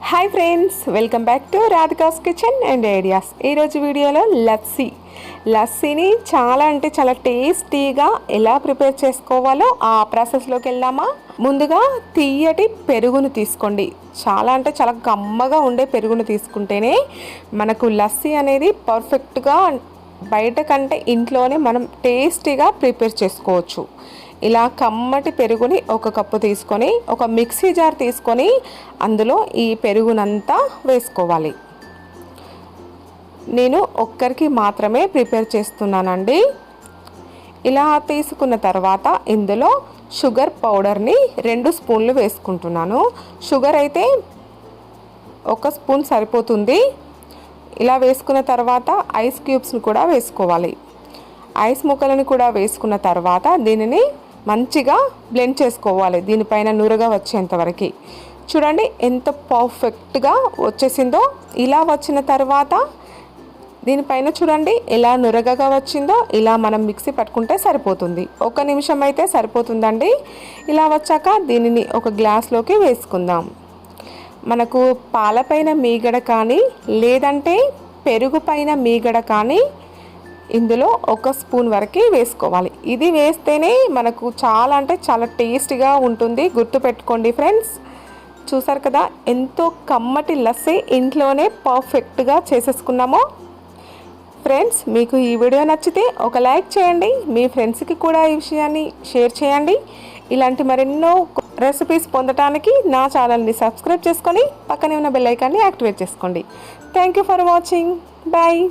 Hi friends, welcome back to Radhika's kitchen and ideas. ఈరోజు వీడియోలో లస్సీని చాలా అంటే చాలా టేస్టీగా ఎలా ప్రిపేర్ చేసుకోవాలో ఆ ప్రాసెస్లోకి వెళ్దామా. ముందుగా తీయటి పెరుగును తీసుకోండి. చాలా అంటే చాలా కమ్మగా ఉండే పెరుగును తీసుకుంటేనే మనకు లస్సీ అనేది పర్ఫెక్ట్గా బయట కంటే ఇంట్లోనే మనం టేస్టీగా ప్రిపేర్ చేసుకోవచ్చు. ఇలా కమ్మటి పెరుగుని ఒక కప్పు తీసుకొని ఒక మిక్సీ జార్ తీసుకొని అందులో ఈ పెరుగునంతా వేసుకోవాలి. నేను ఒక్కరికి మాత్రమే ప్రిపేర్ చేస్తున్నానండి. ఇలా తీసుకున్న తర్వాత ఇందులో షుగర్ పౌడర్ని 2 స్పూన్లు వేసుకుంటున్నాను. షుగర్ అయితే 1 స్పూన్ సరిపోతుంది. ఇలా వేసుకున్న తర్వాత ఐస్ క్యూబ్స్ని కూడా వేసుకోవాలి. ఐస్ ముక్కలను కూడా వేసుకున్న తర్వాత దీనిని మంచిగా బ్లెండ్ చేసుకోవాలి. దీనిపైన నురగ వచ్చేంత వరకు. చూడండి ఎంత పర్ఫెక్ట్గా వచ్చేసిందో. ఇలా వచ్చిన తర్వాత దీనిపైన చూడండి ఎలా నురగగా వచ్చిందో. ఇలా మనం మిక్సీ పట్టుకుంటే సరిపోతుంది. 1 నిమిషం అయితే సరిపోతుందండి. ఇలా వచ్చాక దీనిని ఒక గ్లాస్లోకి వేసుకుందాం. మనకు పాలపైన మీగడ కానీ లేదంటే పెరుగు పైన మీగడ కానీ ఇందులో 1 స్పూన్ వరకు వేసుకోవాలి. ఇది వేస్తేనే మనకు చాలా అంటే చాలా టేస్టీగా ఉంటుంది. గుర్తుపెట్టుకోండి ఫ్రెండ్స్. చూసారు కదా ఎంతో కమ్మటి లస్సీ ఇంట్లోనే పర్ఫెక్ట్గా చేసేసుకున్నామో. ఫ్రెండ్స్, మీకు ఈ వీడియో నచ్చితే ఒక లైక్ చేయండి. మీ ఫ్రెండ్స్కి కూడా ఈ విషయాన్ని షేర్ చేయండి. ఇలాంటి మరెన్నో రెసిపీస్ పొందడానికి నా ఛానల్ని సబ్స్క్రైబ్ చేసుకొని పక్కనే ఉన్న బెల్ ఐకాన్ని యాక్టివేట్ చేసుకోండి. Thank you for watching. Bye.